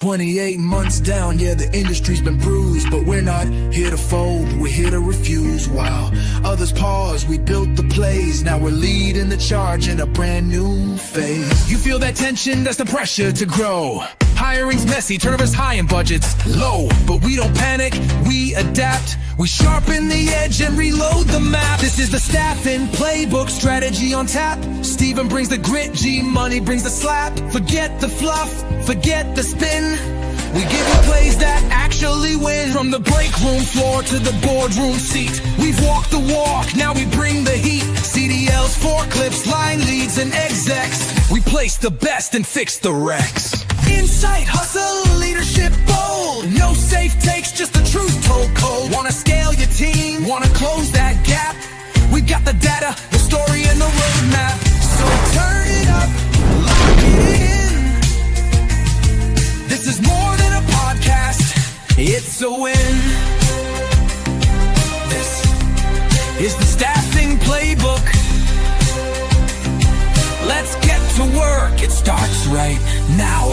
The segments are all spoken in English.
28 months down, yeah, the industry's been bruised, but we're not here to fold, we're here to refuse. While others pause, we built the plays, now we're leading the charge in a brand new phase. You feel that tension, that's the pressure to grow. Hiring's messy, turnovers high and budgets low, but we don't panic, we adapt. We sharpen the edge and reload the map. This is the Staffing Playbook, strategy on tap. Steven brings the grit, G-Money brings the slap. Forget the fluff, forget the spin. We give you plays that actually win. From the break room floor to the boardroom seat, we've walked the walk, now we bring the heat. CDLs, forklifts, line leads, and execs. We place the best and fix the wrecks. Insight, hustle, leadership bold. No safe takes, just the truth told cold. Wanna scale your team, wanna close that gap. We've got the data, the story, and the roadmap. So turn it up, lock it in. This is more than a podcast, it's a win. This is the Staffing Playbook. Let's get to work, it starts right now.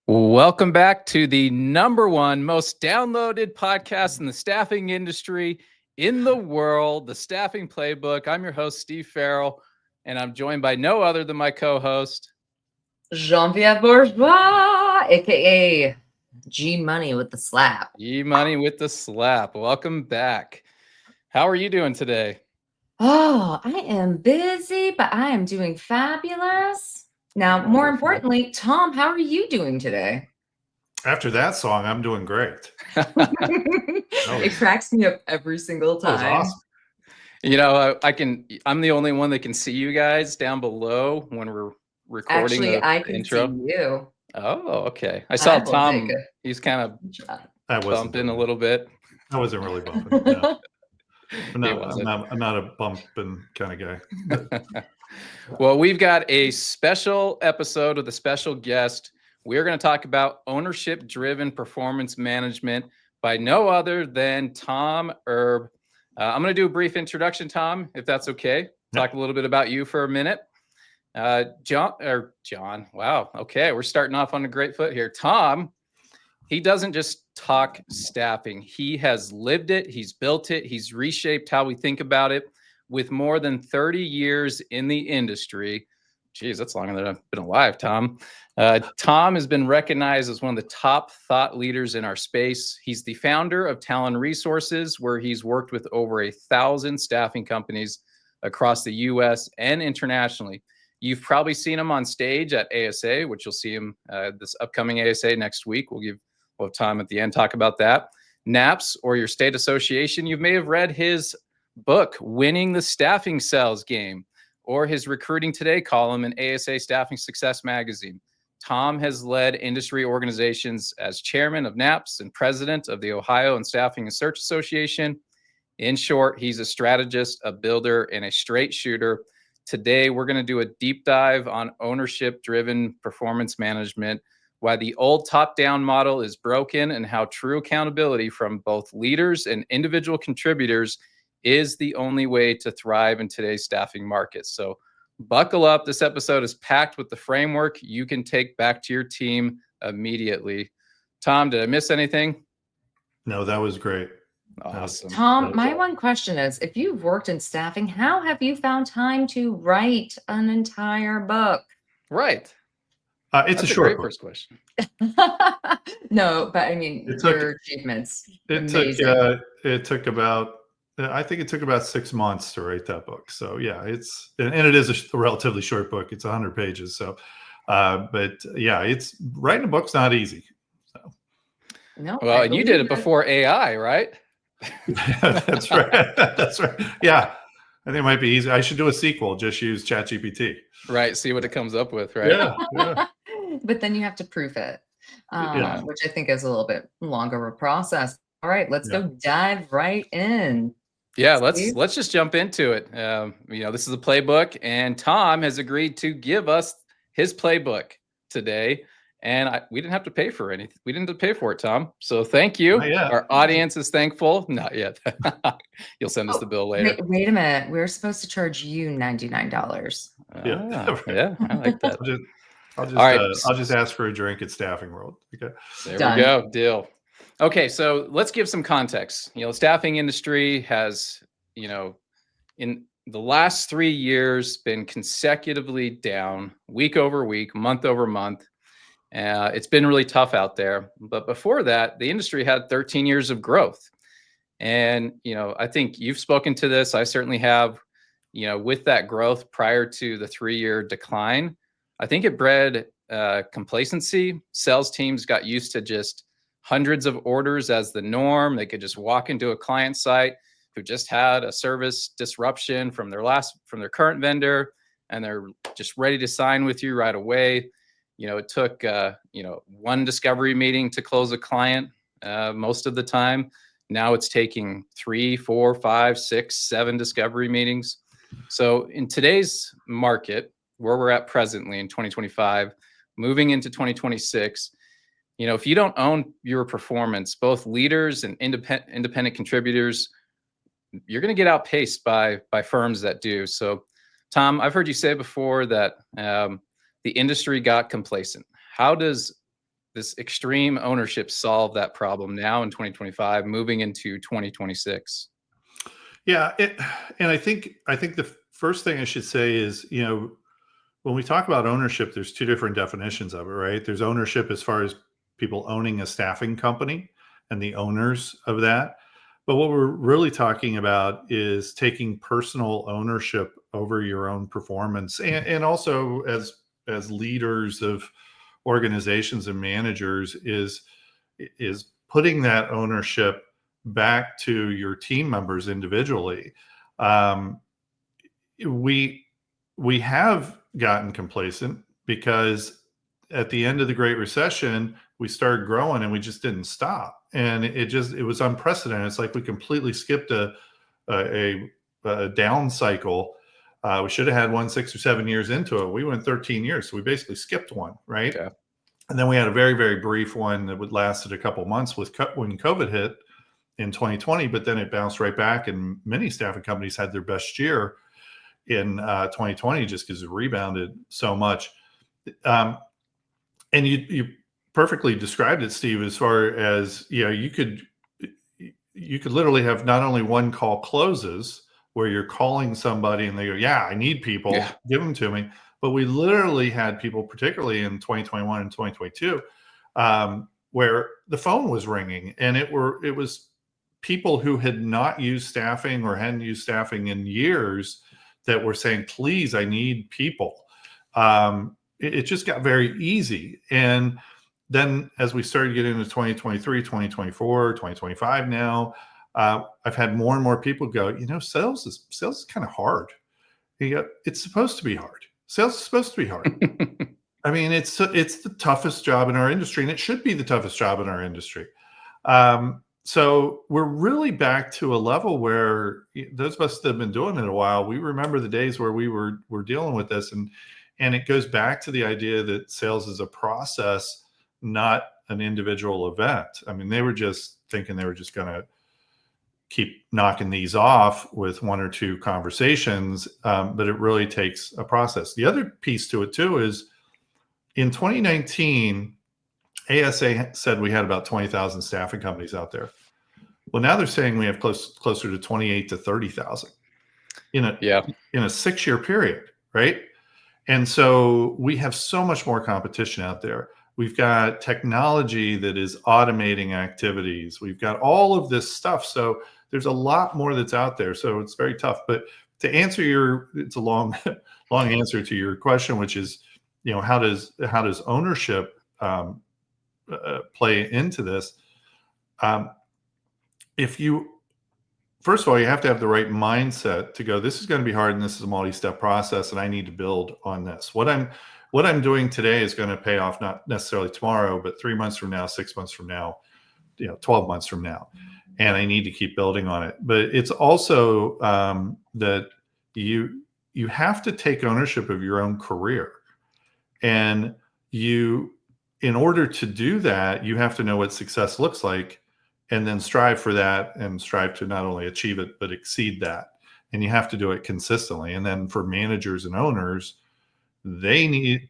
Welcome back to the number one most downloaded podcast in the staffing industry in the world, the Staffing Playbook. I'm your host, Steve Farrell, and I'm joined by no other than my co-host, Jean-Pierre Bourgeois, aka G-Money with the slap. G-Money with the slap. Welcome back. How are you doing today? Oh, I am busy, but I am doing fabulous. Now, more importantly, Tom, how are you doing today? After that song, I'm doing great. It cracks me up every single time. That was awesome. You know, I'm the only one that can see you guys down below when we're recording. Actually, the I can intro. see you. Oh, okay. I saw Tom. He's kind of I bumping a little bit. I wasn't really bumping. No. I'm not a bumping kind of guy. Well, we've got a special episode with a special guest. We're going to talk about ownership-driven performance management by no other than Tom Erb. I'm going to do a brief introduction, Tom, if that's okay. Talk a little bit about you for a minute. John. Wow. Okay, we're starting off on a great foot here. Tom, he doesn't just talk staffing. He has lived it. He's built it. He's reshaped how we think about it. With more than 30 years in the industry, geez, that's longer than I've been alive, Tom. Tom has been recognized as one of the top thought leaders in our space. He's the founder of Tallann Resources, where he's worked with over 1,000 staffing companies across the U.S. and internationally. You've probably seen him on stage at ASA, which you'll see him this upcoming ASA next week. We'll have time at the end talk about that. NAPS, or your state association, you may have read his book, Winning the Staffing Sales Game, or his Recruiting Today column in ASA Staffing Success magazine. Tom has led industry organizations as chairman of NAPS and president of the Ohio and Staffing and Search Association. In short, he's a strategist, a builder, and a straight shooter. Today, we're going to do a deep dive on ownership-driven performance management, why the old top-down model is broken, and how true accountability from both leaders and individual contributors is the only way to thrive in today's staffing market. So buckle up. This episode is packed with the framework you can take back to your team immediately. Tom, did I miss anything? No, that was great. Awesome. Tom, my one question is, if you've worked in staffing, how have you found time to write an entire book? Right. It's a short book. First question. No, but I mean, your achievements. It took about, I think it took about 6 months to write that book. So yeah, and it is a relatively short book. It's 100 pages. So, but yeah, writing a book's not easy. So. No. Well, and you did it before AI, right? That's right. That's right. Yeah. I think it might be easy. I should do a sequel. Just use ChatGPT. Right. See what it comes up with. Right. Yeah. But then you have to proof it, which I think is a little bit longer of a process. All right, let's go dive right in. Yeah, let's just jump into it. This is a playbook, and Tom has agreed to give us his playbook today. And we didn't have to pay for anything. We didn't have to pay for it, Tom. So thank you. Our audience is thankful. Not yet. You'll send us the bill later. Wait a minute. We're supposed to charge you $99. Yeah, I like that. I'll just All right. I'll just ask for a drink at Staffing World. Okay. There Done. we go. Deal. Okay, so let's give some context. The staffing industry has, in the last 3 years been consecutively down week over week, month over month. It's been really tough out there. But before that, the industry had 13 years of growth. And, I think you've spoken to this. I certainly have, with that growth prior to the 3-year decline, I think it bred complacency. Sales teams got used to just hundreds of orders as the norm. They could just walk into a client site who just had a service disruption from their current vendor, and they're just ready to sign with you right away. It took one discovery meeting to close a client most of the time. Now it's taking 3, 4, 5, 6, 7 discovery meetings. So in today's market, where we're at presently in 2025, moving into 2026, if you don't own your performance, both leaders and independent contributors, you're going to get outpaced by firms that do. So, Tom, I've heard you say before that the industry got complacent. How does this extreme ownership solve that problem now in 2025, moving into 2026? Yeah, and I think the first thing I should say is, when we talk about ownership, there's 2 different definitions of it, right? There's ownership as far as people owning a staffing company and the owners of that. But what we're really talking about is taking personal ownership over your own performance, and also as leaders of organizations and managers is putting that ownership back to your team members individually. We have gotten complacent because at the end of the Great Recession, we started growing and we just didn't stop. And it was unprecedented. It's like we completely skipped a down cycle. We should have had one 6 or 7 years into it. We went 13 years. So we basically skipped one, right? Yeah. And then we had a very, very brief one that would lasted a couple months when COVID hit in 2020, but then it bounced right back. And many staffing companies had their best year in 2020 just because it rebounded so much. And you perfectly described it, Steve, as far as, you could literally have not only one call closes where you're calling somebody and they go, yeah, I need people, give them to me. But we literally had people, particularly in 2021 and 2022, where the phone was ringing, and it was people who had not used staffing or hadn't used staffing in years that were saying, please, I need people. It just got very easy. And then as we started getting into 2023, 2024, 2025 now, I've had more and more people go, sales is kind of hard. It's supposed to be hard. Sales is supposed to be hard. I mean, it's the toughest job in our industry, and it should be the toughest job in our industry. So we're really back to a level where those of us that have been doing it a while, we remember the days where we were dealing with this, and it goes back to the idea that sales is a process, not an individual event. I mean, they were just thinking they were just going to keep knocking these off with 1 or 2 conversations, but it really takes a process. The other piece to it too is in 2019, ASA said we had about 20,000 staffing companies out there. Well, now they're saying we have closer to 28 to 30,000 in a 6-year period, right? And so we have so much more competition out there. We've got technology that is automating activities. We've got all of this stuff. So there's a lot more that's out there. So it's very tough. But to answer it's a long answer to your question, which is, how does ownership play into this? First of all, you have to have the right mindset to go, this is going to be hard, and this is a multi-step process, and I need to build on this. What I'm doing today is going to pay off, not necessarily tomorrow, but 3 months from now, 6 months from now, 12 months from now. And I need to keep building on it. But it's also that you have to take ownership of your own career. And in order to do that, you have to know what success looks like, and then strive for that, and strive to not only achieve it, but exceed that. And you have to do it consistently. And then for managers and owners, they need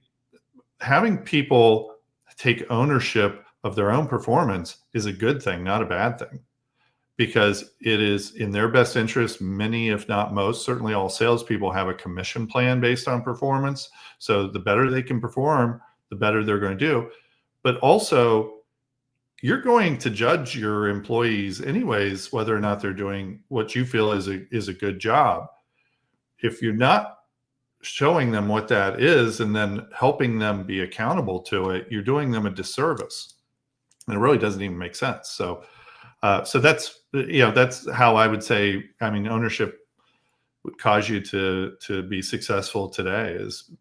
having people take ownership of their own performance is a good thing, not a bad thing, because it is in their best interest. Many, if not most, certainly all salespeople have a commission plan based on performance. So the better they can perform, the better they're going to do. But also, you're going to judge your employees anyways, whether or not they're doing what you feel is a good job. If you're not showing them what that is and then helping them be accountable to it, you're doing them a disservice. And it really doesn't even make sense. So that's, that's how I would say, I mean, ownership would cause you to be successful today is,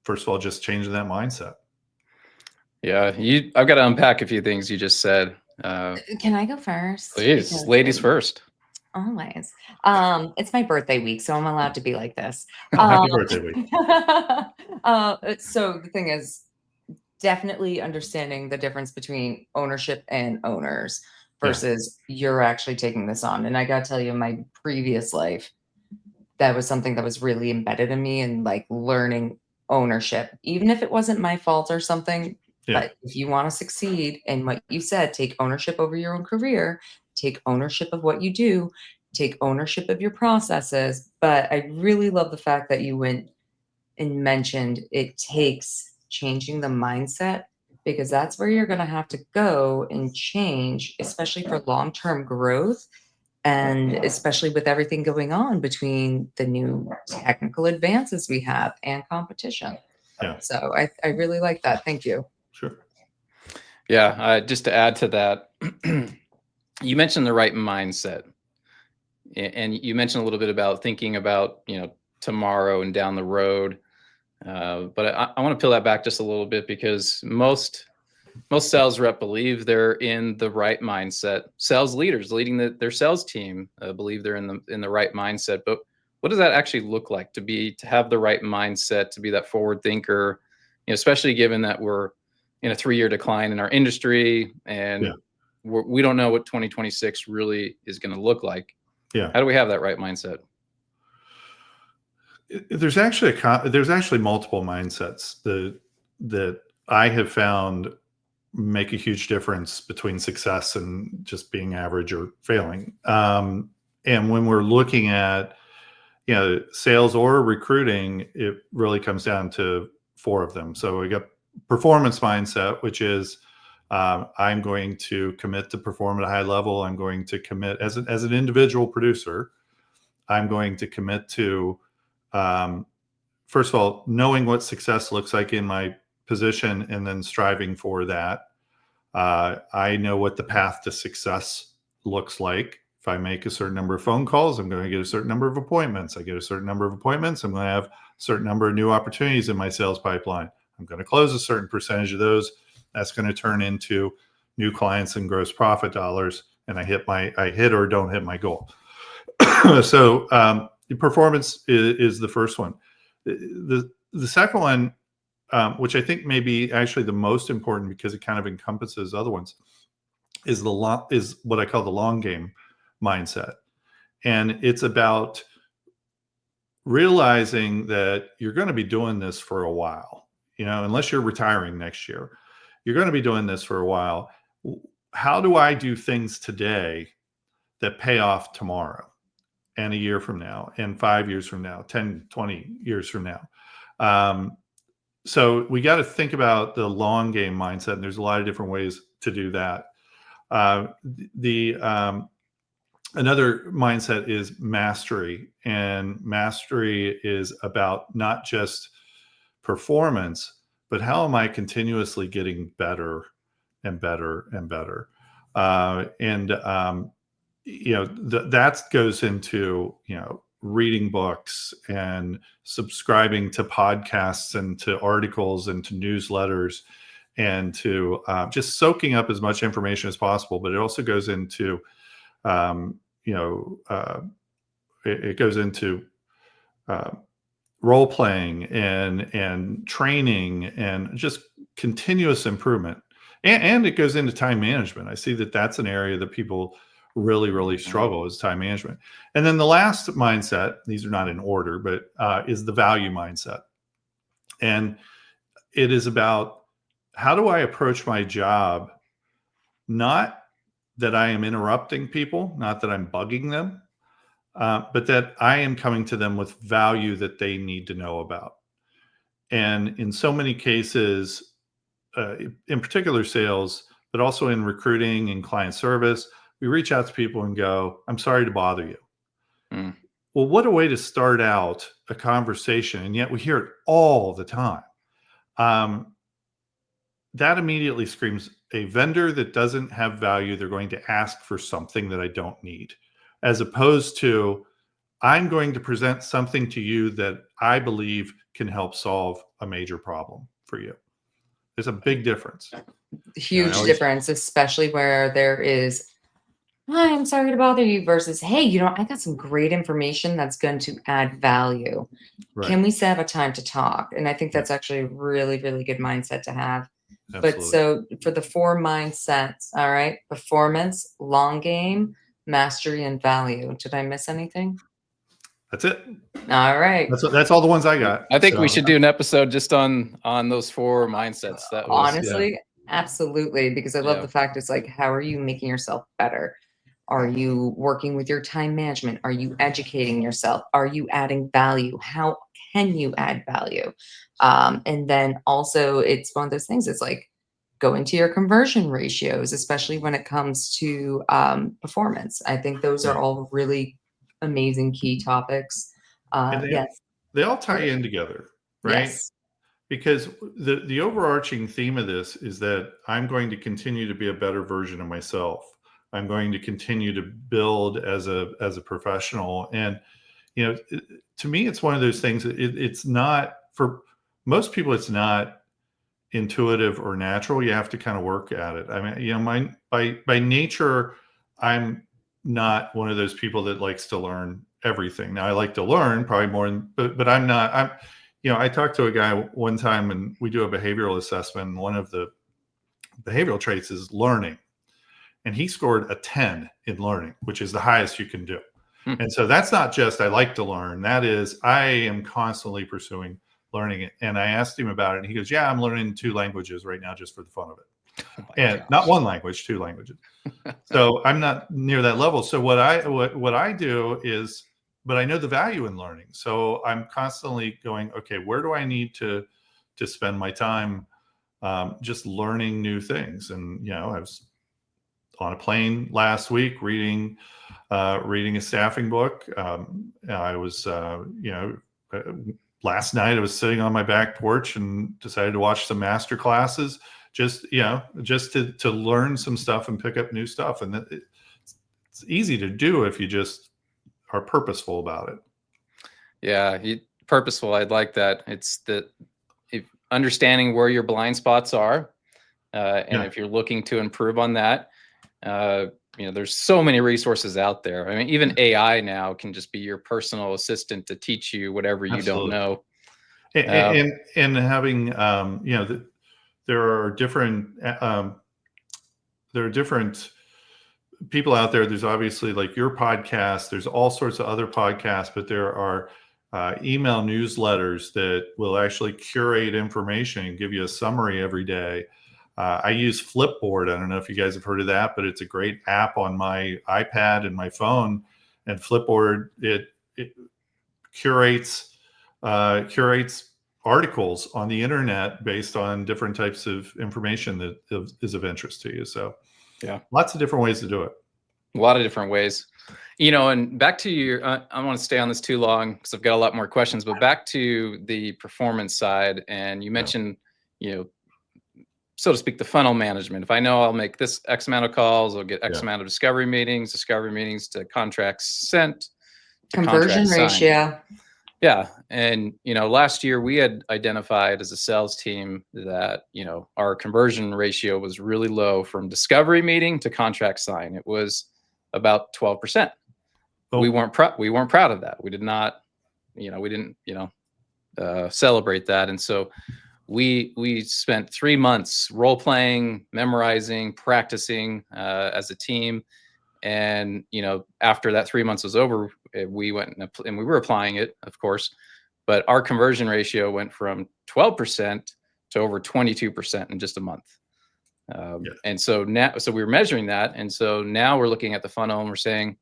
first of all, just changing that mindset. Yeah, I've got to unpack a few things you just said. Can I go first? Please, Because ladies first. always. It's my birthday week, so I'm allowed to be like this. Happy birthday week. So the thing is, definitely understanding the difference between ownership and owners versus you're actually taking this on. And I got to tell you, in my previous life, that was something that was really embedded in me, and like learning ownership, even if it wasn't my fault or something. Yeah. But if you want to succeed in what you said, take ownership over your own career, take ownership of what you do, take ownership of your processes. But I really love the fact that you went and mentioned it takes changing the mindset, because that's where you're going to have to go and change, especially for long-term growth. And especially with everything going on between the new technical advances we have and competition. Yeah. So I really like that. Thank you. Sure. Yeah, just to add to that, you mentioned the right mindset, and you mentioned a little bit about thinking about tomorrow and down the road. But I want to peel that back just a little bit, because most sales rep believe they're in the right mindset. Sales leaders leading their sales team believe they're in the right mindset. But what does that actually look like to have the right mindset, to be that forward thinker? Especially given that we're in a 3-year decline in our industry, and we don't know what 2026 really is going to look like. Yeah. How do we have that right mindset? There's actually multiple mindsets that I have found make a huge difference between success and just being average or failing. And when we're looking at sales or recruiting, it really comes down to 4 of them. So we got performance mindset, which is I'm going to commit to perform at a high level. I'm going to commit as an individual producer. I'm going to commit to first of all, knowing what success looks like in my position and then striving for that. I know what the path to success looks like. If I make a certain number of phone calls, I'm going to get a certain number of appointments. I get a certain number of appointments, I'm going to have a certain number of new opportunities in my sales pipeline. I'm going to close a certain percentage of those. That's going to turn into new clients and gross profit dollars. And I hit or don't hit my goal. So performance is the first one. The second one, which I think may be actually the most important because it kind of encompasses other ones, is what I call the long game mindset. And it's about realizing that you're going to be doing this for a while, unless you're retiring next year, you're going to be doing this for a while. How do I do things today that pay off tomorrow and a year from now and 5 years from now, 10, 20 years from now? So we got to think about the long game mindset, and there's a lot of different ways to do that. Another mindset is mastery, and mastery is about not just performance, but how am I continuously getting better and better and better? That goes into, reading books and subscribing to podcasts and to articles and to newsletters and to just soaking up as much information as possible. But it also goes into, it goes into role playing and training and just continuous improvement. And it goes into time management. I see that that's an area that people really, really struggle, is time management. And then the last mindset, these are not in order, but is the value mindset. And it is about, how do I approach my job? Not that I am interrupting people, not that I'm bugging them, but that I am coming to them with value that they need to know about. And in so many cases, in particular sales, but also in recruiting and client service, we reach out to people and go, "I'm sorry to bother you." Mm. Well, what a way to start out a conversation. And yet we hear it all the time. That immediately screams a vendor that doesn't have value. They're going to ask for something that I don't need, as opposed to, I'm going to present something to you that I believe can help solve a major problem for you. There's a big difference. Huge always- difference, especially where there is, "Hi, I'm sorry to bother you," versus, "Hey, I got some great information that's going to add value. Right. Can we set up a time to talk?" And I think that's actually a really, really good mindset to have. But Absolutely. so for the 4 mindsets, all right, performance, long game, mastery, and value. Did I miss anything? That's it. All right. That's all the ones I got. I think we So, should do an episode just on those 4 mindsets. That was Honestly, absolutely, because I love Yeah. the fact it's like, how are you making yourself better? Are you working with your time management? Are you educating yourself? Are you adding value? How can you add value? And then also, it's one of those things. It's like, go into your conversion ratios, especially when it comes to performance. I think those are Yeah. all really amazing key topics. And Yes. they all tie in together, right? Yes. Because the overarching theme of this is that I'm going to continue to be a better version of myself. I'm going to continue to build as a professional. And to me, it's one of those things. It's not, for most people, it's not intuitive or natural. You have to kind of work at it. I mean, by nature, I'm not one of those people that likes to learn everything. Now, I like to learn probably more, but I'm not. I talked to a guy one time, and we do a behavioral assessment. And one of the behavioral traits is learning. And he scored a 10 in learning, which is the highest you can do. And so that's not just, I like to learn. That is, I am constantly pursuing learning it. And I asked him about it. And he goes, "Yeah, I'm learning 2 languages right now just for the fun of it." And not 1 language, 2 languages. So I'm not near that level. So what I do is, but I know the value in learning. So I'm constantly going, okay, where do I need to spend my time just learning new things? And I was on a plane last week reading a staffing book. I was last night I was sitting on my back porch and decided to watch some master classes, just to learn some stuff and pick up new stuff. And it's easy to do if you just are purposeful about it. Yeah, purposeful. I'd like that. It's understanding where your blind spots are, and if you're looking to improve on that. There's so many resources out there. I mean, even AI now can just be your personal assistant to teach you whatever you don't know. And having there are different people out there. There's obviously, like, your podcast. There's all sorts of other podcasts, but there are email newsletters that will actually curate information and give you a summary every day. I use Flipboard. I don't know if you guys have heard of that, but it's a great app on my iPad and my phone. And Flipboard, it curates articles on the internet based on different types of information that is of interest to you. So yeah, lots of different ways to do it. A lot of different ways. And back to your, I don't want to stay on this too long because I've got a lot more questions, but back to the performance side. And you mentioned, so to speak, the funnel management. If I know I'll make this X amount of calls, I'll get X amount of discovery meetings to contracts sent. Conversion ratio. Yeah. And, last year we had identified as a sales team that, our conversion ratio was really low from discovery meeting to contract sign. It was about 12%. Oh. We weren't proud of that. We did not, we didn't, celebrate that. And so we spent 3 months role playing, memorizing, practicing as a team. And, after that 3 months was over, we went and we were applying it, of course, but our conversion ratio went from 12% to over 22% in just a month. Yeah. And so now, so we were measuring that. And so now we're looking at the funnel and we're saying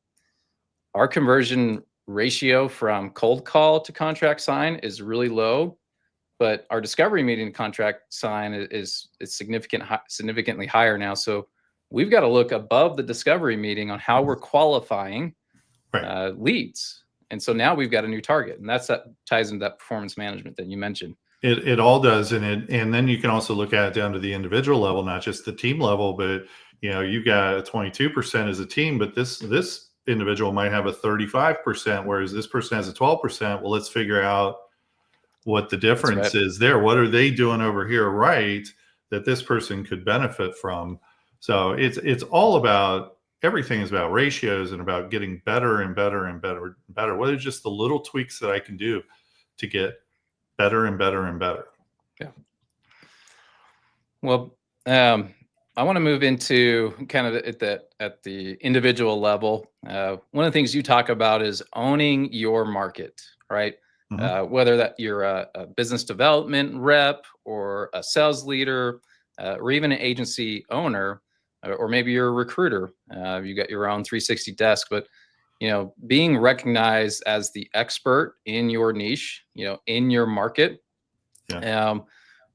our conversion ratio from cold call to contract sign is really low, but our discovery meeting to contract sign is significantly higher now. So we've got to look above the discovery meeting on how we're qualifying leads. And so now we've got a new target, and that ties into that performance management that you mentioned. It all does, and then you can also look at it down to the individual level, not just the team level. But you got a 22% as a team, but this individual might have a 35%, whereas this person has a 12%. Well, let's figure out what the difference is there. What are they doing over here right that this person could benefit from? So it's all about, everything is about ratios and about getting better and better and better and better. What are just the little tweaks that I can do to get better and better and better? Yeah. Well, I want to move into kind of at the individual level. One of the things you talk about is owning your market, right? Mm-hmm. Whether that you're a business development rep or a sales leader, or even an agency owner, or maybe you're a recruiter. You got your own 360 desk, but being recognized as the expert in your niche, in your market. Yeah.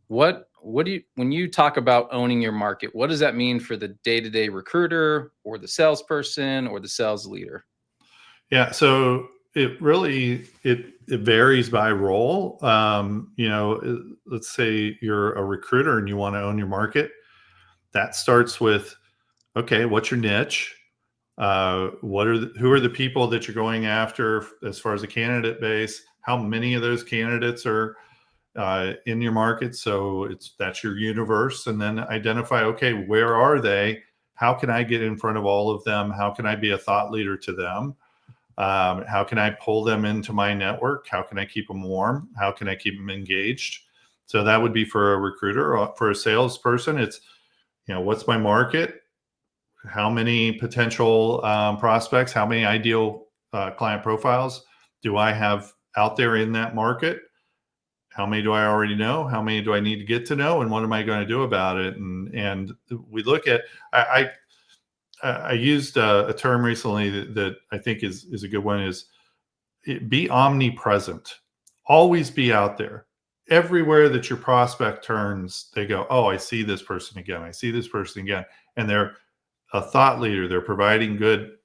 What do you, when you talk about owning your market, what does that mean for the day-to-day recruiter or the salesperson or the sales leader? Yeah. So it really, it varies by role. Let's say you're a recruiter and you want to own your market. That starts with, okay, what's your niche? Who are the people that you're going after as far as a candidate base? How many of those candidates are in your market? So that's your universe. And then identify, okay, where are they? How can I get in front of all of them? How can I be a thought leader to them? How can I pull them into my network? How can I keep them warm? How can I keep them engaged? So that would be for a recruiter. Or for a salesperson, it's, what's my market? How many potential prospects? How many ideal client profiles do I have out there in that market? How many do I already know? How many do I need to get to know? And what am I going to do about it? And we look at, I used a term recently that I think is a good one, is be omnipresent. Always be out there. Everywhere that your prospect turns, they go, oh, I see this person again. I see this person again. And they're a thought leader. They're providing good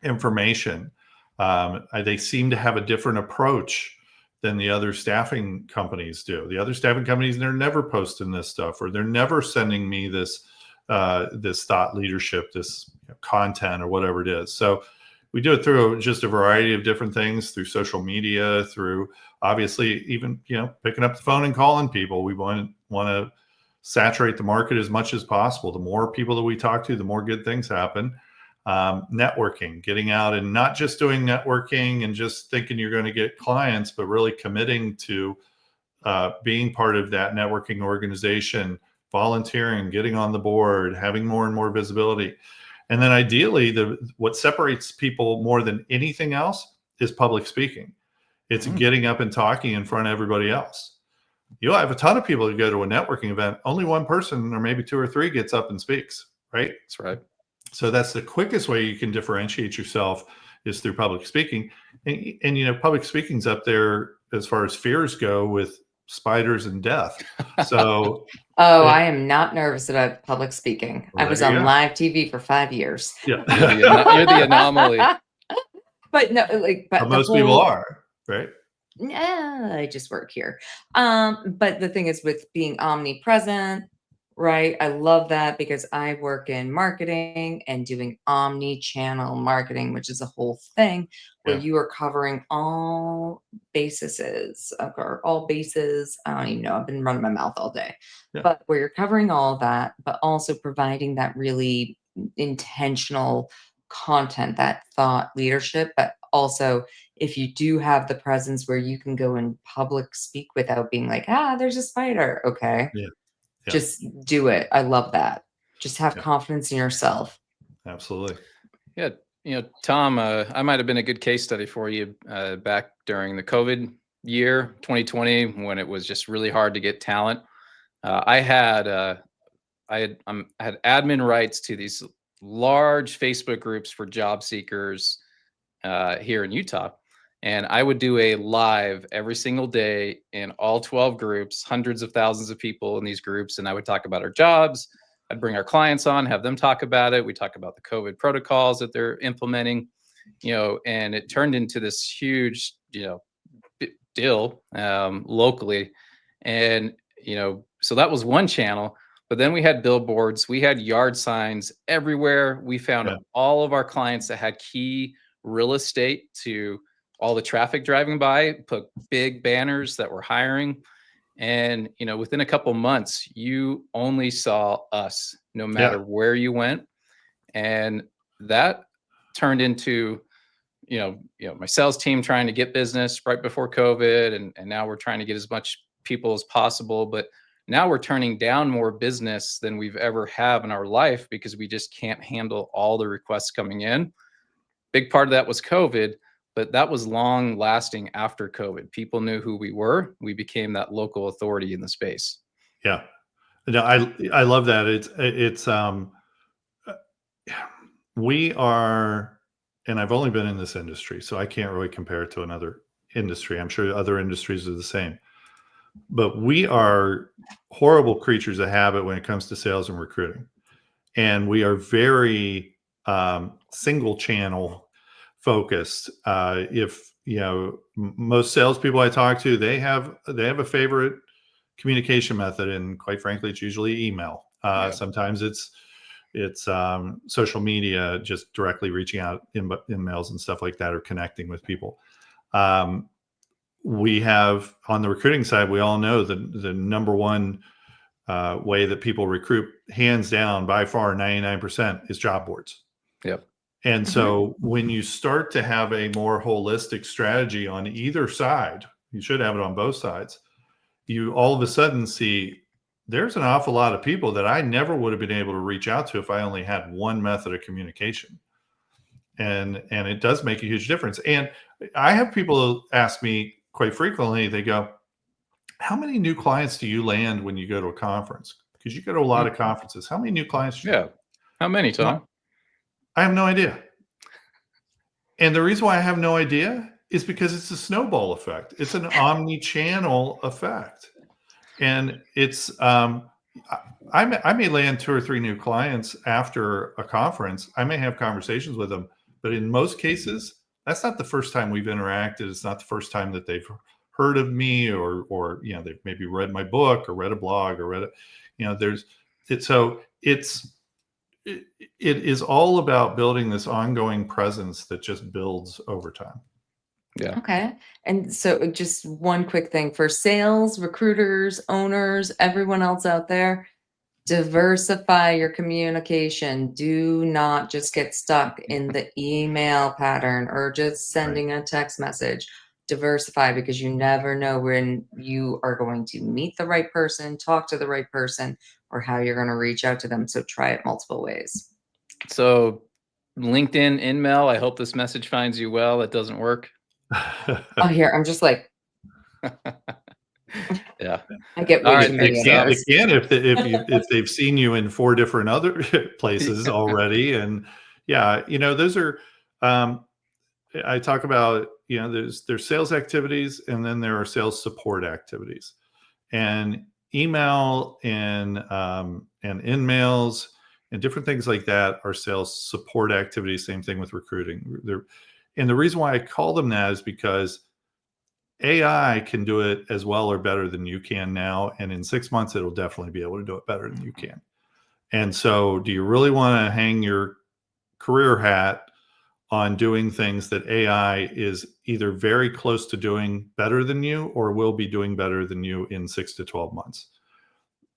information. They seem to have a different approach than the other staffing companies do. The other staffing companies, they're never posting this stuff, or they're never sending me this thought leadership, this content or whatever it is. So we do it through just a variety of different things, through social media, through obviously even, picking up the phone and calling people. We want to saturate the market as much as possible. The more people that we talk to, the more good things happen. Networking, getting out and not just doing networking and just thinking you're going to get clients, but really committing to being part of that networking organization, volunteering, getting on the board, having more and more visibility. And then ideally, what separates people more than anything else is public speaking. It's getting up and talking in front of everybody else. You'll have a ton of people who go to a networking event. Only one person or maybe two or three gets up and speaks, right? That's right. So that's the quickest way you can differentiate yourself, is through public speaking. And public speaking's up there as far as fears go with spiders and death. So I am not nervous about public speaking. Well, I was on live TV for 5 years. Yeah. You're the anomaly. But no, but most people are, right? Yeah, I just work here. But the thing is, with being omnipresent, right? I love that, because I work in marketing and doing omni-channel marketing, which is a whole thing where you are covering all bases, or all bases. I don't even know. I've been running my mouth all day, but where you're covering all that, but also providing that really intentional content, that thought leadership. But also, if you do have the presence where you can go in public speak without being like, there's a spider. Okay. Yeah. Just do it. I love that. Just have confidence in yourself. Absolutely. Yeah. Tom, I might have been a good case study for you back during the COVID year, 2020, when it was just really hard to get talent. I had I had admin rights to these large Facebook groups for job seekers here in Utah. And I would do a live every single day in all 12 groups, hundreds of thousands of people in these groups. And I would talk about our jobs. I'd bring our clients on, have them talk about it. We talk about the COVID protocols that they're implementing, and it turned into this huge, deal locally. And, so that was one channel. But then we had billboards, we had yard signs everywhere. We found all of our clients that had key real estate to all the traffic driving by, put big banners that were hiring. And, within a couple months, you only saw us no matter where you went. And that turned into, my sales team trying to get business right before COVID. And now we're trying to get as much people as possible. But now we're turning down more business than we've ever have in our life because we just can't handle all the requests coming in. Big part of that was COVID, but that was long lasting after COVID. People knew who we were. We became that local authority in the space. Yeah. No, I love that. It's we are, and I've only been in this industry, so I can't really compare it to another industry. I'm sure other industries are the same, but we are horrible creatures of habit when it comes to sales and recruiting. And we are very single channel focused. If most salespeople I talk to, they have a favorite communication method, and quite frankly, it's usually email. Sometimes it's social media, just directly reaching out in emails and stuff like that, or connecting with people. We have, on the recruiting side, we all know the number one way that people recruit, hands down, by far, 99% is job boards. Yep. And so when you start to have a more holistic strategy on either side, you should have it on both sides, you all of a sudden see there's an awful lot of people that I never would have been able to reach out to if I only had one method of communication. And it does make a huge difference. And I have people ask me quite frequently, they go, how many new clients do you land when you go to a conference? Because you go to a lot of conferences. How many new clients do you have? How many, Tom? I have no idea. And the reason why I have no idea is because it's a snowball effect. It's an omni-channel effect. And it's, I may land 2 or 3 new clients after a conference. I may have conversations with them, but in most cases, that's not the first time we've interacted. It's not the first time that they've heard of me, or they've maybe read my book or read a blog or read it. So it is all about building this ongoing presence that just builds over time. Yeah. Okay. And so just one quick thing for sales, recruiters, owners, everyone else out there, diversify your communication. Do not just get stuck in the email pattern or just sending a text message. Diversify, because you never know when you are going to meet the right person, talk to the right person, or how you're going to reach out to them. So try it multiple ways. So LinkedIn, InMail, I hope this message finds you well. It doesn't work. Oh, here, I'm just like, yeah. I get All way right, too many of those. They can if they've seen you in 4 different other places already. And those are, I talk about, there's sales activities, and then there are sales support activities, and email and in-mails and different things like that are sales support activities. Same thing with recruiting. And the reason why I call them that is because AI can do it as well or better than you can now. And in 6 months, it'll definitely be able to do it better than you can. And so do you really want to hang your career hat on doing things that AI is either very close to doing better than you, or will be doing better than you in 6 to 12 months?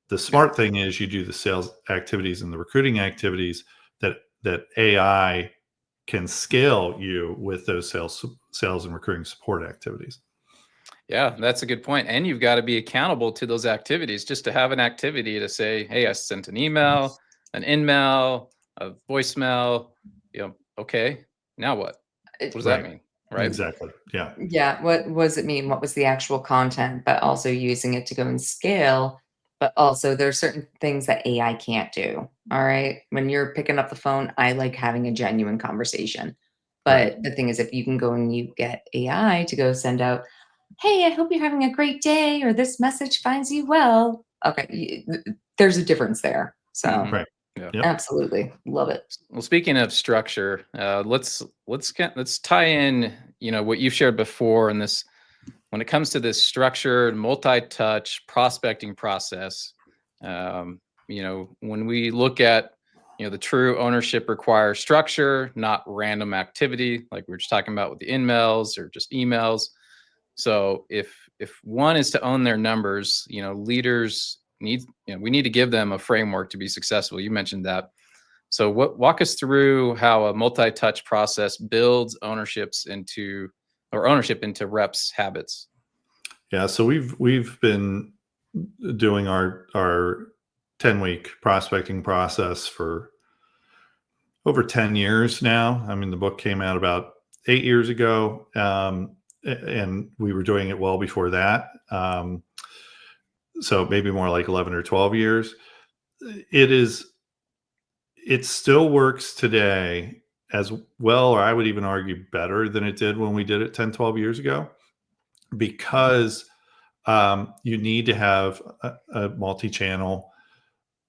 The smart thing is you do the sales activities and the recruiting activities that AI can scale you with those sales and recruiting support activities. Yeah, that's a good point. And you've got to be accountable to those activities. Just to have an activity to say, hey, I sent an email, an in-mail, a voicemail, okay, now what? What does that mean? Right. Exactly. Yeah. Yeah. What does it mean? What was the actual content, but also using it to go and scale But also there's certain things that AI can't do. All right. When you're picking up the phone, I like having a genuine conversation. Right. But the thing is, if you can go and you get AI to go send out, hey, I hope you're having a great day, or this message finds you well. Okay. There's a difference there. So Mhm. Right. Yeah. Yep. absolutely love it. Well, speaking of structure, let's tie in, what you've shared before in this when it comes to this structured multi-touch prospecting process. When we look at, the true ownership requires structure, not random activity, like we were just talking about with the emails or just emails. So if one is to own their numbers, leaders need, we need to give them a framework to be successful. You mentioned that. So walk us through how a multi-touch process builds ownership into reps habits. Yeah. So we've been doing our 10-week prospecting process for over 10 years now. I mean, the book came out about 8 years ago. And we were doing it well before that. So maybe more like 11 or 12 years. It still works today as well, or I would even argue better than it did when we did it 10, 12 years ago, because you need to have a multi-channel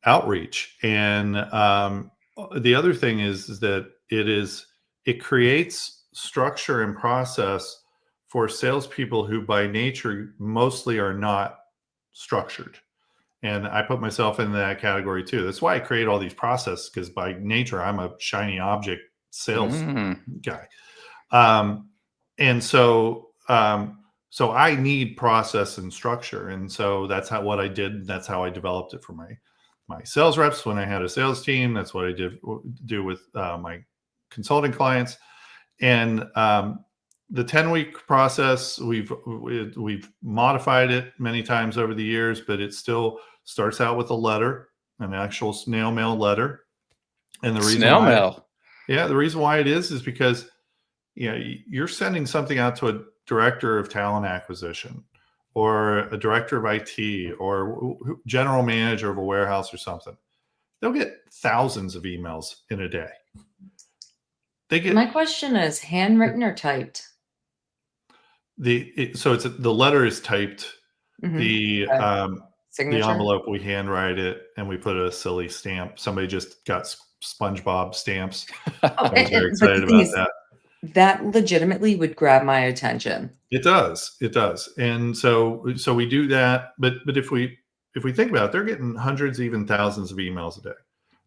outreach. And the other thing is that it creates structure and process for salespeople who by nature mostly are not structured. And I put myself in that category too. That's why I create all these processes, because by nature I'm a shiny object sales guy. And so I need process and structure. And so that's what I did. That's how I developed it for my sales reps when I had a sales team. That's what I do with my consulting clients. And the 10-week process, we've modified it many times over the years, but it still starts out with a letter, an actual snail mail letter. And the reason Snail mail. the reason why it is because you're sending something out to a director of talent acquisition or a director of IT or general manager of a warehouse or something. They'll get thousands of emails in a day. My question is handwritten or typed? The letter is typed. Mhm. The Signature? envelope, we handwrite it and we put a silly stamp. Somebody just got SpongeBob stamps. Oh, I was very but excited the thing about is, that. that legitimately would grab my attention. It does. And so we do that. But if we think about it, they're getting hundreds, even thousands of emails a day.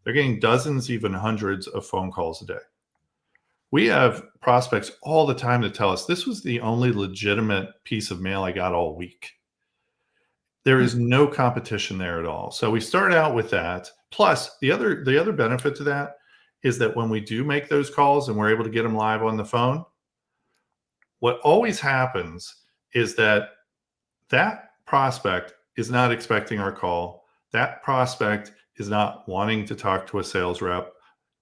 They're getting dozens, even hundreds of phone calls a day. We have prospects all the time that tell us this was the only legitimate piece of mail I got all week. There is no competition there at all. So we start out with that. Plus, the other benefit to that is that when we do make those calls and we're able to get them live on the phone, what always happens is that prospect is not expecting our call. That prospect is not wanting to talk to a sales rep.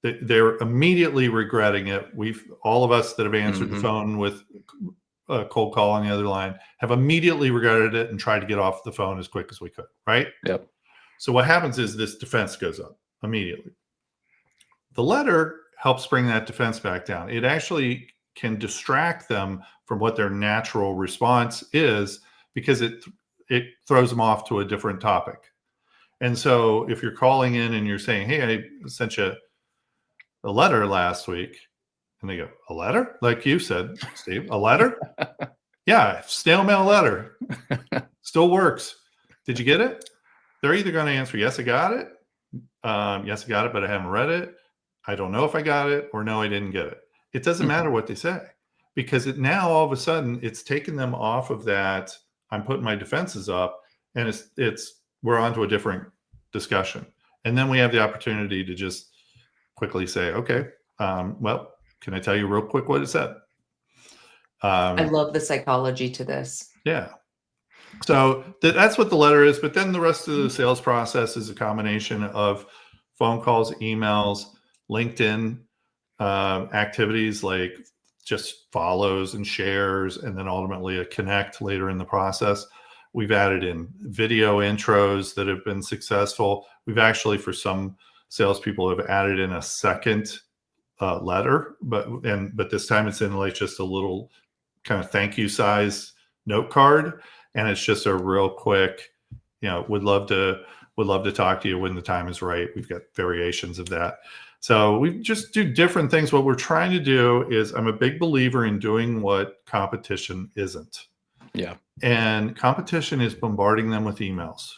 They're immediately regretting it. All of us that have answered the phone with a cold call on the other line have immediately regretted it and tried to get off the phone as quick as we could, right? Yep. So what happens is this defense goes up immediately. The letter helps bring that defense back down. It actually can distract them from what their natural response is, because it throws them off to a different topic. And so if you're calling in and you're saying, hey, I sent you a letter last week, and they go, a letter? Like you said, Steve, a letter? Yeah, snail mail letter. Still works. Did you get it? They're either going to answer, yes, I got it. Yes, I got it, but I haven't read it. I don't know if I got it, or no, I didn't get it. It doesn't matter what they say, because now all of a sudden it's taken them off of that. I'm putting my defenses up, and we're on to a different discussion. And then we have the opportunity to just quickly say, okay, well, can I tell you real quick what it said? I love the psychology to this. Yeah. So that's what the letter is. But then the rest of the sales process is a combination of phone calls, emails, LinkedIn activities like just follows and shares, and then ultimately a connect later in the process. We've added in video intros that have been successful. We've actually, for some salespeople, have added in a second letter, but this time it's in like just a little kind of thank you size note card, and it's just a real quick, would love to talk to you when the time is right. We've got variations of that. So we just do different things. What we're trying to do is, I'm a big believer in doing what competition isn't. Yeah. And competition is bombarding them with emails.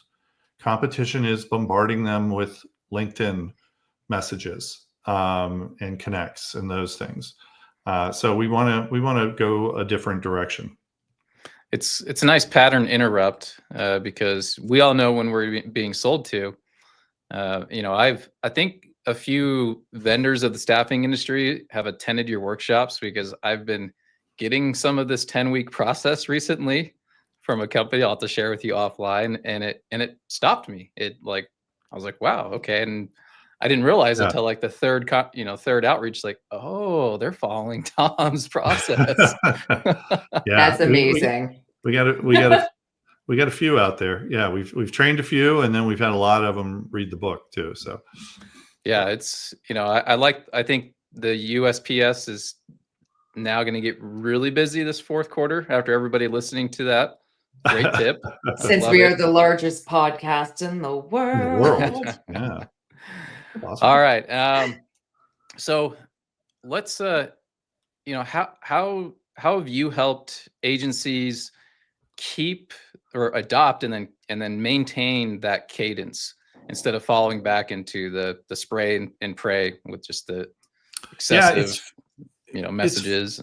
Competition is bombarding them with LinkedIn messages and connects and those things. So we want to go a different direction. It's a nice pattern interrupt because we all know when we're being sold to. I think a few vendors of the staffing industry have attended your workshops because I've been getting some of this 10-week process recently from a company I'll have to share with you offline, and it stopped me. I was like, wow, okay. And I didn't realize until like the third outreach, like, oh, they're following Tom's process. Yeah, That's amazing. We got a few out there. Yeah, we've trained a few, and then we've had a lot of them read the book too. So yeah, it's I think the USPS is now going to get really busy this fourth quarter after everybody listening to that. Great tip. Since we are the largest podcast in the world. Yeah. Awesome. All right. So let's how have you helped agencies keep or adopt and then maintain that cadence instead of falling back into the spray and pray with just the excessive messages?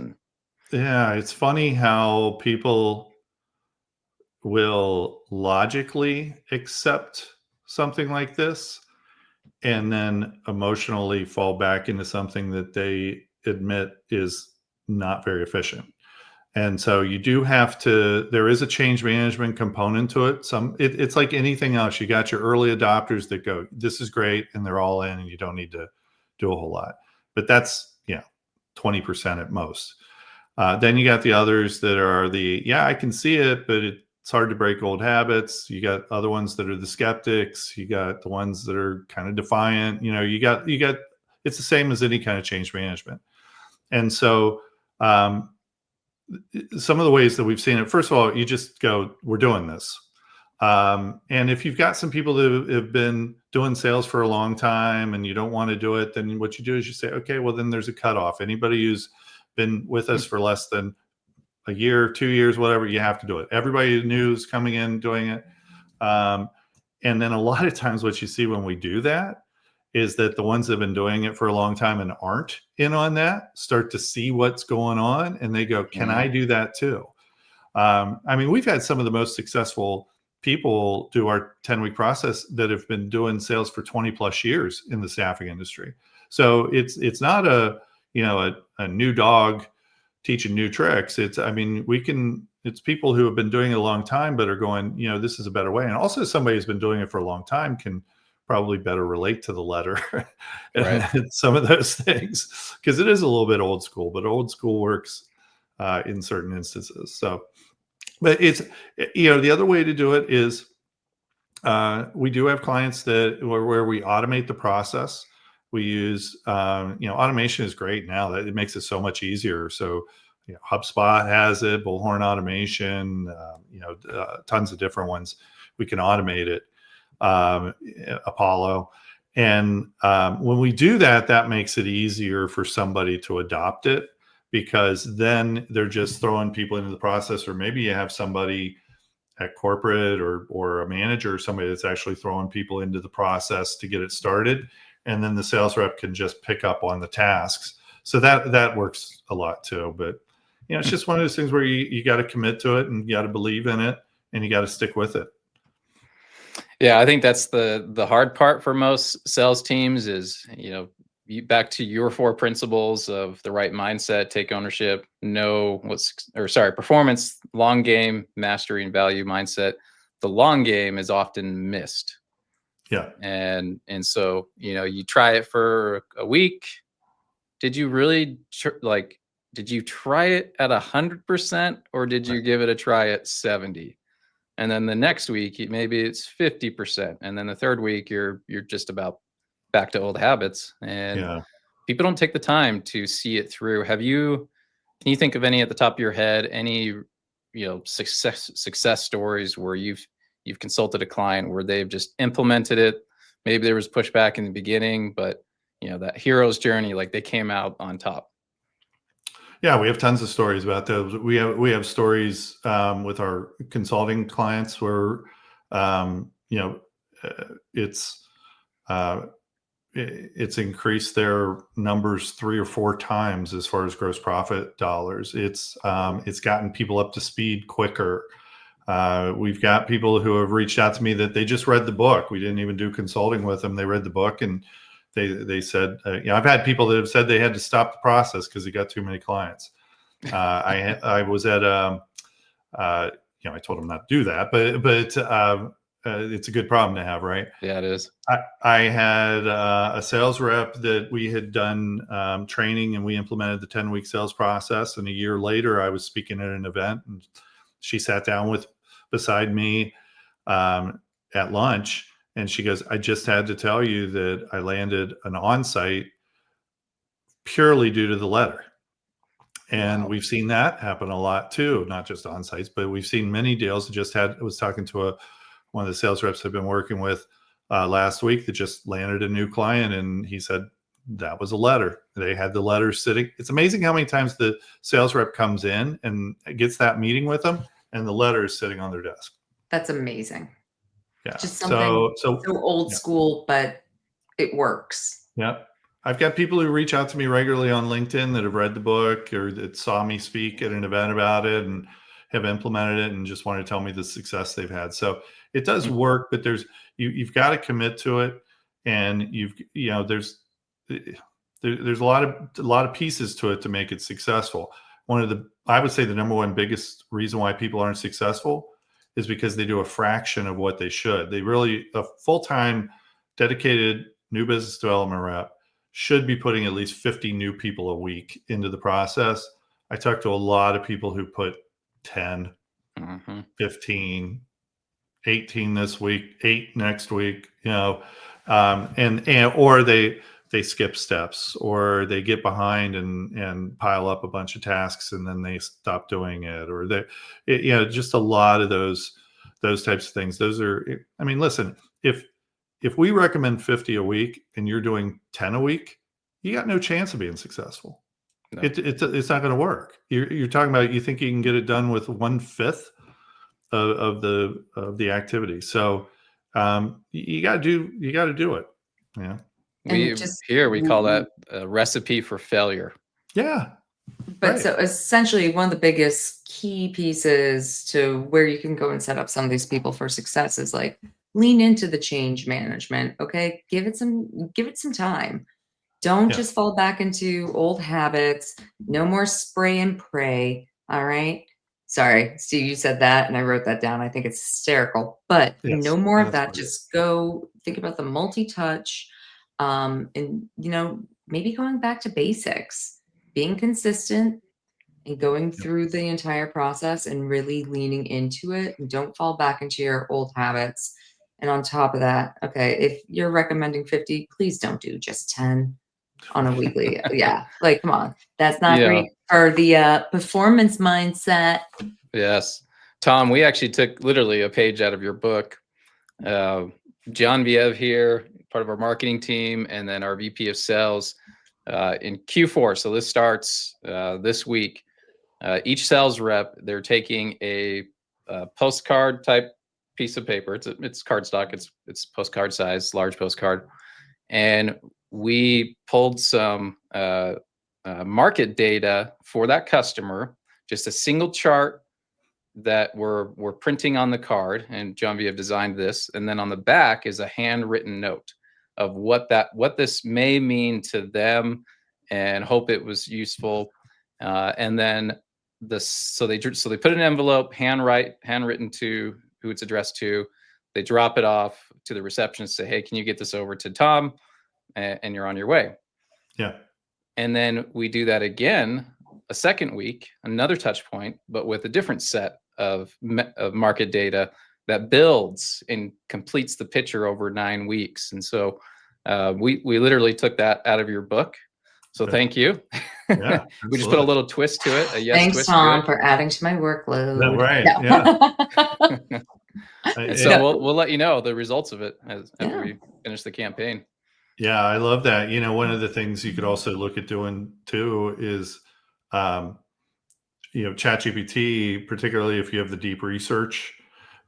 It's funny how people will logically accept something like this and then emotionally fall back into something that they admit is not very efficient. And so you do have to, there is a change management component to it. It's like anything else. You got your early adopters that go, this is great, and they're all in, and you don't need to do a whole lot. But that's 20% at most. Then you got the others that are I can see it, but it's hard to break old habits. You got other ones that are the skeptics. You got the ones that are kind of defiant. You got it's the same as any kind of change management. And so some of the ways that we've seen it, first of all, you just go, we're doing this. And if you've got some people that have been doing sales for a long time and you don't want to do it, then what you do is you say, okay, well, then there's a cutoff. Anybody who's been with us for less than a year, 2 years, whatever, you have to do it. Everybody new is coming in doing it. And then a lot of times what you see when we do that is that the ones that have been doing it for a long time and aren't in on that start to see what's going on, and they go, can I do that too? We've had some of the most successful people do our 10-week process that have been doing sales for 20 plus years in the staffing industry. So it's not a new dog teaching new tricks. It's people who have been doing it a long time, but are going, this is a better way. And also somebody who's been doing it for a long time can probably better relate to the letter and some of those things, because it is a little bit old school, but old school works in certain instances. So, but it's, the other way to do it is we do have clients where we automate the process. We use, automation is great now. That it makes it so much easier. So, HubSpot has it, Bullhorn Automation, tons of different ones. We can automate it. Apollo. And when we do that, that makes it easier for somebody to adopt it, because then they're just throwing people into the process. Or maybe you have somebody at corporate or a manager or somebody that's actually throwing people into the process to get it started. And then the sales rep can just pick up on the tasks. So that works a lot too. But, it's just one of those things where you got to commit to it, and you got to believe in it, and you got to stick with it. Yeah, I think that's the hard part for most sales teams is, back to your 4 principles of the right mindset, take ownership, performance, long game, mastery, and value mindset. The long game is often missed. Yeah. And so, you try it for a week. Did you really did you try it at 100%, or did you give it a try at 70? And then the next week, maybe it's 50%. And then the third week, you're just about back to old habits. And Yeah. people don't take the time to see it through. Can you think of any at the top of your head, any, success stories where you've consulted a client where they've just implemented it? Maybe there was pushback in the beginning, but that hero's journey, like they came out on top. Yeah, we have tons of stories about those. We have stories with our consulting clients where it's it's increased their numbers 3 or 4 times as far as gross profit dollars. It's gotten people up to speed quicker. We've got people who have reached out to me that they just read the book. We didn't even do consulting with them. They read the book and they said, I've had people that have said they had to stop the process because they got too many clients. I was at, I told them not to do that, but it's a good problem to have, right? Yeah, it is. I had a sales rep that we had done training and we implemented the 10-week sales process. And a year later, I was speaking at an event and she sat down beside me at lunch. And she goes, I just had to tell you that I landed an onsite purely due to the letter. And Wow. we've seen that happen a lot too, not just onsites, but we've seen many deals. I was talking to one of the sales reps I've been working with last week that just landed a new client. And he said that was a letter. They had the letter sitting. It's amazing how many times the sales rep comes in and gets that meeting with them and the letter is sitting on their desk. That's amazing. Yeah. Just something so old school, but it works. Yeah. I've got people who reach out to me regularly on LinkedIn that have read the book or that saw me speak at an event about it and have implemented it and just want to tell me the success they've had. So it does work, but you've got to commit to it. And there's a lot of pieces to it to make it successful. I would say the number one biggest reason why people aren't successful is because they do a fraction of what they should. A full-time dedicated new business development rep should be putting at least 50 new people a week into the process. I talk to a lot of people who put 10, 15, 18 this week, 8 next week, or they skip steps or they get behind and pile up a bunch of tasks and then they stop doing it, or just a lot of those types of things. Listen, if we recommend 50 a week and you're doing 10 a week, you got no chance of being successful. No. It's not going to work. You're talking about, you think you can get it done with 1/5 of the activity. So you got to do it. Yeah. We call that a recipe for failure. Yeah. But right. So essentially one of the biggest key pieces to where you can go and set up some of these people for success is like lean into the change management. Okay. Give it some time. Don't just fall back into old habits. No more spray and pray. All right. Sorry, Steve, you said that and I wrote that down. I think it's hysterical, but no more of that. Just go think about the multi-touch and, maybe going back to basics, being consistent and going through the entire process and really leaning into it. And don't fall back into your old habits. And on top of that, okay, if you're recommending 50, please don't do just 10 on a weekly. Like, come on. That's not great for the performance mindset. Yes. Tom, we actually took literally a page out of your book. John Viev here, part of our marketing team, and then our VP of sales in Q4. So this starts this week. Each sales rep, they're taking a postcard type piece of paper. It's cardstock. It's postcard size, large postcard. And we pulled some market data for that customer, just a single chart that we're printing on the card, and John Viev designed this. And then on the back is a handwritten note of what this may mean to them, and hope it was useful. And then so they put in an envelope, handwritten to who it's addressed to. They drop it off to the receptionist, say, hey, can you get this over to Tom? And you're on your way. Yeah. And then we do that again a second week, another touch point, but with a different set of market data that builds and completes the picture over 9 weeks. And so we literally took that out of your book. So thank you. Yeah, We just put a little twist to it. A yes Thanks, twist Tom, to for adding to my workload. Right. Yeah. it. So we'll let you know the results of it after we finish the campaign. Yeah, I love that. One of the things you could also look at doing too is, ChatGPT, particularly if you have the deep research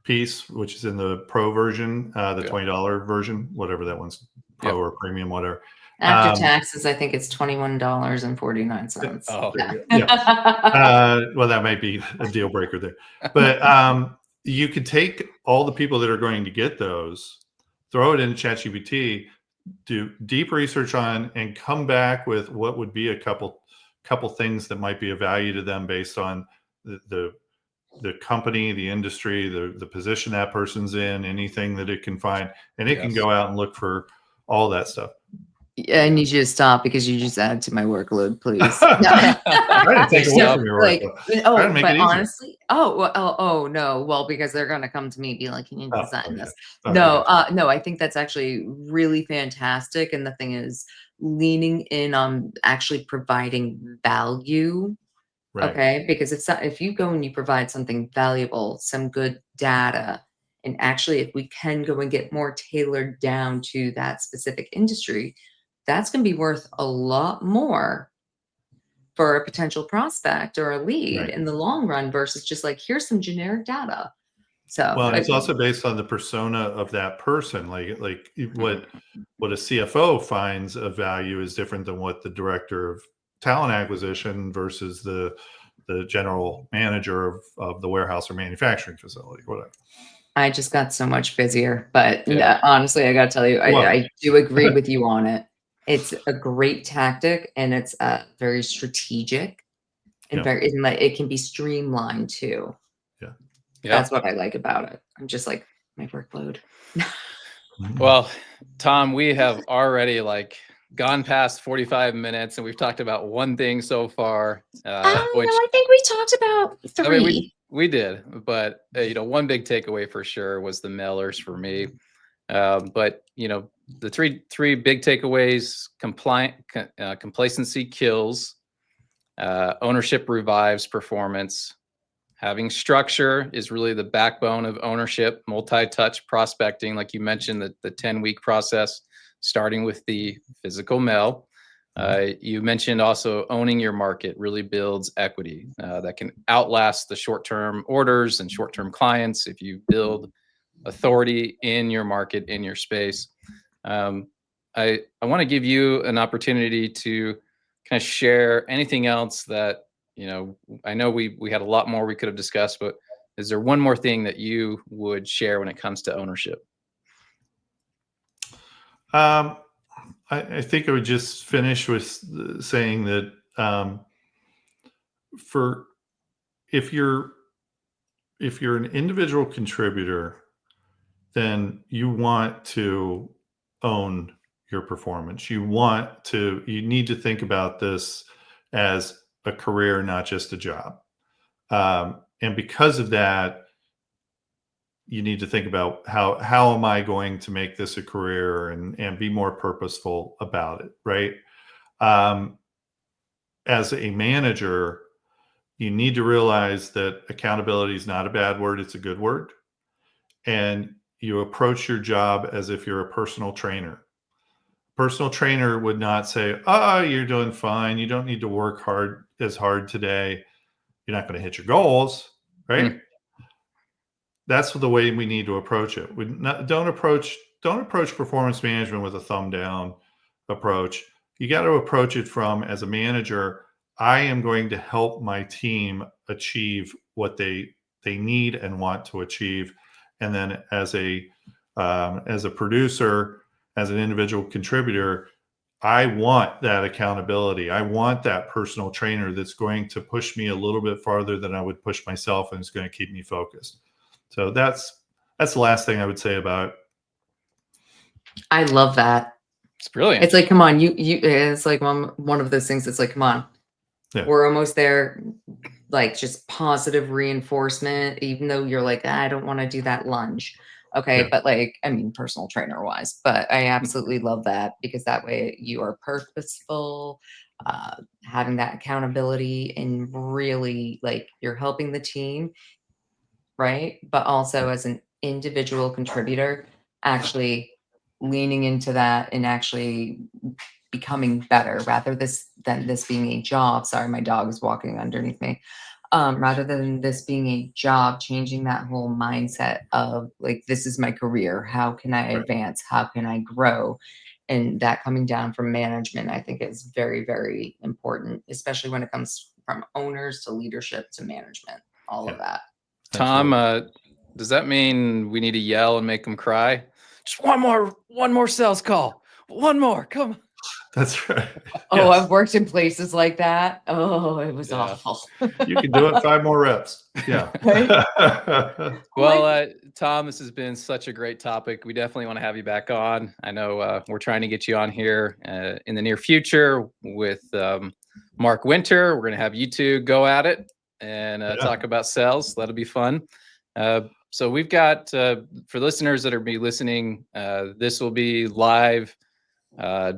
piece, which is in the pro version, the $20 version, whatever that one's, pro or premium, whatever. After taxes, I think it's $21.49. Oh, Well, that might be a deal breaker there. But you could take all the people that are going to get those, throw it in ChatGPT, do deep research on, and come back with what would be a couple things that might be of value to them based on the company, the industry, the position that person's in, anything that it can find, and it can go out and look for all that stuff. Yeah, I need you to stop because you just added to my workload, please. Try to take away from your workload. But honestly, no. Well, because they're going to come to me and be like, "You need to design this." No, I think that's actually really fantastic. And the thing is, leaning in on actually providing value. Right. Okay, because if you go and you provide something valuable, some good data, and actually if we can go and get more tailored down to that specific industry, that's going to be worth a lot more for a potential prospect or a lead in the long run versus just like, here's some generic data. So well, it's also based on the persona of that person. Like what a CFO finds of value is different than what the director of talent acquisition versus the general manager of the warehouse or manufacturing facility, whatever. I just got so much busier, but honestly, I got to tell you, I do agree with you on it. It's a great tactic, and it's very strategic, and it can be streamlined too. Yeah, that's what I like about it. I'm just like, my workload. Well, Tom, we have already gone past 45 minutes, and we've talked about one thing so far. I think we talked about 3. I mean, we did, but one big takeaway for sure was the mailers for me. But the three big takeaways: complacency kills, ownership revives performance, having structure is really the backbone of ownership, multi-touch prospecting, like you mentioned, the 10-week process, starting with the physical mail. You mentioned also owning your market really builds equity that can outlast the short-term orders and short-term clients if you build authority in your market, in your space. I want to give you an opportunity to kind of share anything else that, I know we had a lot more we could have discussed, but is there one more thing that you would share when it comes to ownership? I think I would just finish with saying that if you're an individual contributor, then you want to own your performance. You need to think about this as a career, not just a job. And because of that, you need to think about how am I going to make this a career and be more purposeful about it, right? As a manager, you need to realize that accountability is not a bad word, it's a good word. And you approach your job as if you're a personal trainer. Personal trainer would not say, "Oh, you're doing fine. You don't need to work as hard today. You're not going to hit your goals," right? That's the way we need to approach it. Don't approach performance management with a thumb down approach. You got to approach it from, as a manager, I am going to help my team achieve what they need and want to achieve. And then as a producer, as an individual contributor, I want that accountability. I want that personal trainer that's going to push me a little bit farther than I would push myself, and it's going to keep me focused. So that's the last thing I would say about it. I love that. It's brilliant. It's like, come on, it's like one of those things that's like, come on, Yeah. We're almost there, like just positive reinforcement, even though you're like, I don't want to do that lunge. Okay. Yeah. But like, I mean, personal trainer wise, but I absolutely love that because that way you are purposeful, having that accountability and really like you're helping the team, right? But also as an individual contributor, actually leaning into that and actually becoming better rather than this being a job. Sorry, my dog is walking underneath me. Rather than this being a job, changing that whole mindset of like, this is my career. How can I Right. advance? How can I grow? And that coming down from management, I think is very, very important, especially when it comes from owners to leadership to management, all of that. Tom, Absolutely. does that mean we need to yell and make them cry? Just one more sales call. One more. Come on. That's right. Oh, Yes. I've worked in places like that. Oh, it was Yeah. awful. You can do it 5 more reps. Yeah. Right? Well, Tom, this has been such a great topic. We definitely want to have you back on. I know we're trying to get you on here in the near future with Mark Winter. We're going to have you two go at it and talk about sales. That'll be fun. So we've got, for listeners that are be listening, this will be live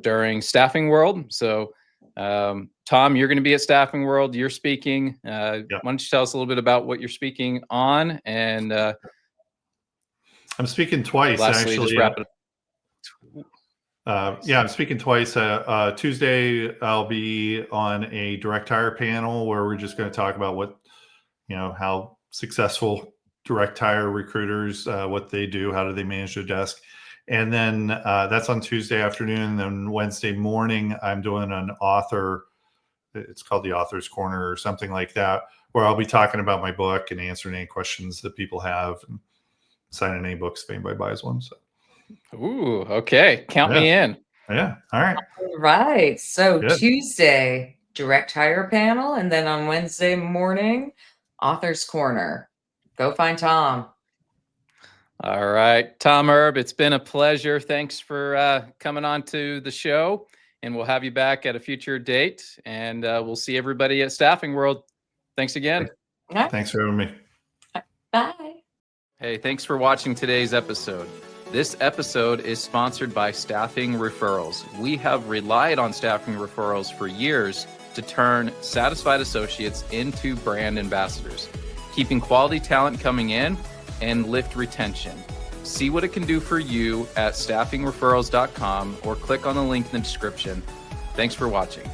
during Staffing World. So Tom, you're going to be at Staffing World. You're speaking. Why don't you tell us a little bit about what you're speaking on? And I'm speaking twice, lastly, actually. just wrap it up. I'm speaking twice. Tuesday, I'll be on a direct hire panel where we're just going to talk about what, how successful direct hire recruiters, what they do, how do they manage their desk. And then that's on Tuesday afternoon. And then Wednesday morning, I'm doing an author. It's called the Author's Corner or something like that, where I'll be talking about my book and answering any questions that people have and signing any books if anybody buys one. So. Ooh, okay. Count me in. Yeah. All right. All right. So Good. Tuesday, direct hire panel. And then on Wednesday morning, Author's Corner. Go find Tom. All right. Tom Erb, it's been a pleasure. Thanks for coming on to the show. And we'll have you back at a future date. And we'll see everybody at Staffing World. Thanks again. Thanks for having me. Bye. Hey, thanks for watching today's episode. This episode is sponsored by Staffing Referrals. We have relied on Staffing Referrals for years to turn satisfied associates into brand ambassadors, keeping quality talent coming in and lift retention. See what it can do for you at staffingreferrals.com or click on the link in the description. Thanks for watching.